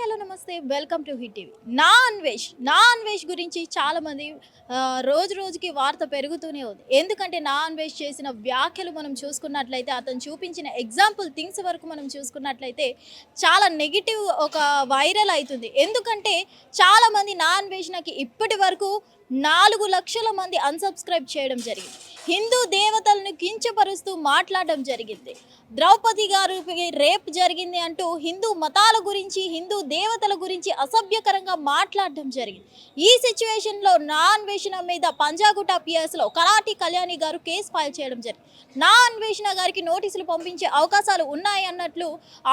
Hello నమస్తే welcome to hit TV. నా అన్వేష్ గురించి చాలామంది రోజుకి వార్త పెరుగుతూనే ఉంది. ఎందుకంటే నా అన్వేష్ చేసిన వ్యాఖ్యలు మనం చూసుకున్నట్లయితే, అతను చూపించిన ఎగ్జాంపుల్ థింగ్స్ వరకు మనం చూసుకున్నట్లయితే చాలా నెగిటివ్ ఒక వైరల్ అవుతుంది. ఎందుకంటే చాలామంది నా అన్వేషణకి ఇప్పటి వరకు 4 లక్షల మంది అన్సబ్స్క్రైబ్ చేయడం జరిగింది. హిందూ దేవతలను కించపరుస్తూ మాట్లాడడం జరిగింది. ద్రౌపది గారికి రేప్ జరిగింది అంటూ హిందూ మతాల గురించి, హిందూ దేవతల గురించి అసభ్యకరంగా మాట్లాడడం జరిగింది. ఈ సిచ్యువేషన్లో నా అన్వేషణ మీద పంజాగుట్ట పిఎస్లో కరాటి కళ్యాణి గారు కేసు ఫైల్ చేయడం జరిగింది. నా అన్వేషణ గారికి నోటీసులు పంపించే అవకాశాలు ఉన్నాయి అన్నట్లు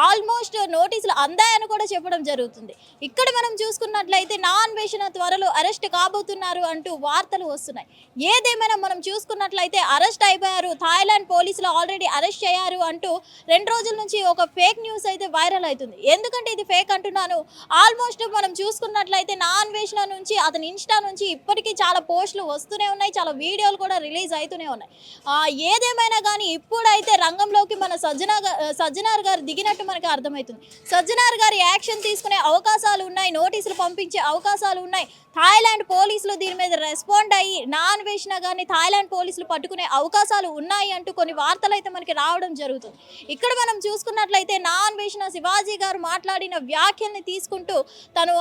ఆల్మోస్ట్ నోటీసులు అందాయని కూడా చెప్పడం జరుగుతుంది. ఇక్కడ మనం చూసుకున్నట్లయితే నా అన్వేషణ త్వరలో అరెస్ట్ కాబోతున్నారు అంటూ వార్తలు వస్తున్నాయి. ఏదేమైనా మనం చూసుకున్నట్లయితే అరెస్ట్ అయిపోయారు, థాయిలాండ్ పోలీసులు ఆల్రెడీ అరెస్ట్ అయ్యారు అంటూ 2 రోజుల నుంచి ఒక ఫేక్ న్యూస్ అయితే వైరల్ అవుతుంది. ఎందుకంటే ఇది ఫేక్ అంటున్నాను, ఆల్మోస్ట్ మనం చూసుకున్నట్లయితే నా అన్వేషణ నుంచి, అతని ఇన్స్టా నుంచి ఇప్పటికీ చాలా పోస్టులు వస్తూనే ఉన్నాయి, చాలా వీడియోలు కూడా రిలీజ్ అవుతూనే ఉన్నాయి. ఏదేమైనా కానీ ఇప్పుడైతే రంగంలోకి మన సజ్జనార్ గారు దిగినట్టు మనకి అర్థమవుతుంది. సజ్జనార్ గారి యాక్షన్ తీసుకునే అవకాశాలు ఉన్నాయి, నోటీసులు పంపించే అవకాశాలు ఉన్నాయి. థాయిలాండ్ పోలీసులు దీని మీద రెస్పాండ్ అయ్యి నా అన్వేషణ గారిని థాయిలాండ్ పోలీసులు పట్టుకునే అవకాశాలు ఉన్నాయి అంటూ కొన్ని వార్తలు అయితే మనకి రావడం జరుగుతుంది. ఇక్కడ మనం చూసుకున్నట్లయితే నా అన్వేషణ శివాజీ గారు మాట్లాడిన వ్యాఖ్యల్ని తీసుకుంటూ తను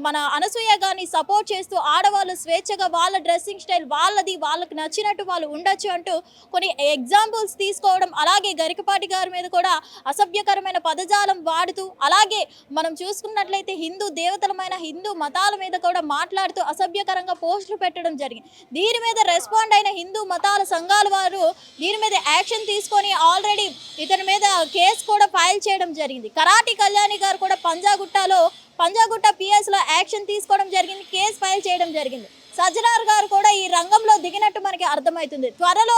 మన అనసూయ గారిని సపోర్ట్ చేస్తూ ఆడవాళ్ళు స్వేచ్ఛగా వాళ్ళ డ్రెస్సింగ్ స్టైల్ వాళ్ళది, వాళ్ళకి నచ్చినట్టు వాళ్ళు ఉండొచ్చు అంటూ కొన్ని ఎగ్జాంపుల్స్ తీసుకోవడం, అలాగే గరికపాటి గారి మీద కూడా అసభ్యకరమైన పదజాలం వాడుతూ, అలాగే మనం చూసుకున్నట్లయితే హిందూ దేవతలమైన హిందూ మతాల మీద కూడా మాట్లాడుతూ అసభ్యకరంగా పోస్టులు పెట్టడం జరిగింది. దీని మీద రెస్పాండ్ అయిన హిందూ మతాల సంఘాల వారు దీని మీద యాక్షన్ తీసుకొని ఆల్రెడీ ఇతని మీద కేసు కూడా ఫైల్ చేయడం జరిగింది. కరాటి కళ్యాణి గారు కూడా పంజాగుట్ట పిఎస్లో యాక్షన్ తీసుకోవడం జరిగింది, కేసు ఫైల్ చేయడం జరిగింది. సజ్జనార్ గారు కూడా ఈ రంగంలో దిగినట్టు మనకి అర్థమవుతుంది. త్వరలో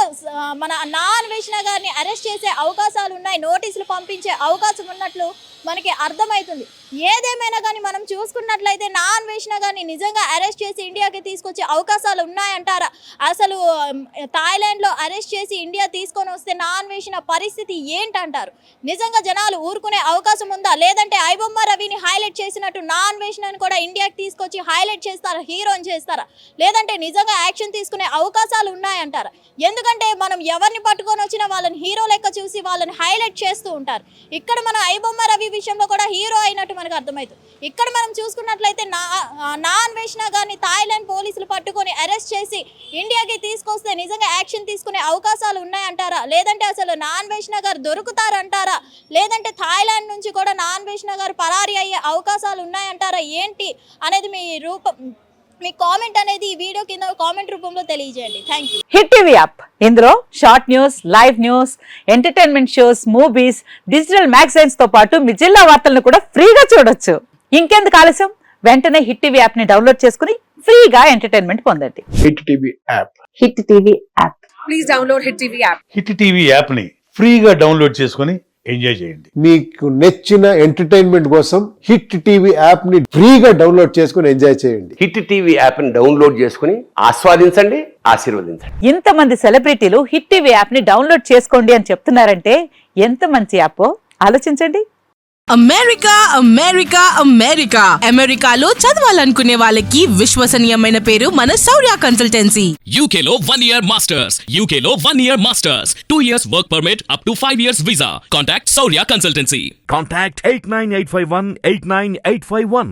మన నా అన్వేషణ గారిని అరెస్ట్ చేసే అవకాశాలు ఉన్నాయి, నోటీసులు పంపించే అవకాశం ఉన్నట్లు మనకి అర్థమవుతుంది. ఏదేమైనా కానీ మనం చూసుకున్నట్లయితే నా అన్వేషణ గారిని నిజంగా అరెస్ట్ చేసి ఇండియాకి తీసుకొచ్చే అవకాశాలు ఉన్నాయంటారా? అసలు థాయిలాండ్లో అరెస్ట్ చేసి ఇండియా తీసుకొని వస్తే నా అన్వేషణ పరిస్థితి ఏంటంటారు? నిజంగా జనాలు ఊరుకునే అవకాశం ఉందా? లేదంటే ఐబొమ్మ రవిని హైలైట్ చేసినట్టు నా అన్వేషణను కూడా ఇండియాకి తీసుకొచ్చి హైలైట్ చేస్తారా, హీరోని చేస్తారా? లేదంటే నిజంగా యాక్షన్ తీసుకునే అవకాశాలు ఉన్నాయంటారా? ఎందుకంటే మనం ఎవరిని పట్టుకొని వచ్చినా వాళ్ళని హీరో లెక్క చూసి వాళ్ళని హైలైట్ చేస్తూ ఉంటారు. ఇక్కడ మన ఐబొమ్మ రవి విషయంలో కూడా హీరో అయినట్టు మనకు అర్థమవుతుంది. ఇక్కడ మనం చూసుకున్నట్లయితే నా అన్వేషణ గారిని థాయిలాండ్ పోలీసులు పట్టుకొని అరెస్ట్ చేసి ఇండియాకి తీసుకొస్తే నిజంగా యాక్షన్ తీసుకునే అవకాశాలు ఉన్నాయంటారా? లేదంటే అసలు నా అన్వేషణ గారు దొరుకుతారంటారా? లేదంటే థాయిలాండ్ నుంచి కూడా నా అన్వేషణ గారు పరారీ అయ్యే అవకాశాలు ఉన్నాయంటారా? ఏంటి అనేది మీ కామెంట్ అనేది ఈ వీడియో కింద కామెంట్ రూపంలో తెలియజేయండి. Thank you. Hit TV app ఇందులో short news, live news, entertainment shows, movies, digital magazines తో పాటు మీ జిల్లా వార్తలను కూడా ఫ్రీగా చూడొచ్చు. ఇంకెందుకు ఆలస్యం, వెంటనే హిట్ టీవీ యాప్ ని డౌన్లోడ్ చేసుకుని ఫ్రీగా ఎంటర్టైన్మెంట్ పొందండి. Hit TV app. Hit TV app. Please download hit TV app. Hit TV app ని ఫ్రీగా డౌన్లోడ్ చేసుకుని ఎంజాయ్ చేయండి. మీకు నచ్చిన ఎంటర్టైన్మెంట్ కోసం హిట్ టీవీ యాప్ ని ఫ్రీగా డౌన్లోడ్ చేసుకుని ఎంజాయ్ చేయండి. హిట్ టీవీ యాప్ ని డౌన్లోడ్ చేసుకుని ఆస్వాదించండి, ఆశీర్వదించండి. ఇంతమంది సెలబ్రిటీలు హిట్ టీవీ యాప్ ని డౌన్లోడ్ చేసుకోండి అని చెప్తున్నారంటే ఎంత మంచి యాప్ ఆలోచించండి. అమెరికాలో చదవాలనుకునే వాళ్ళకి విశ్వసనీయమైన పేరు మన శౌర్య కన్సల్టెన్సీ. UK లో 1 year masters. 2 years work permit up to 5 years visa. Contact Saurya Consultancy. Contact 89851 89851.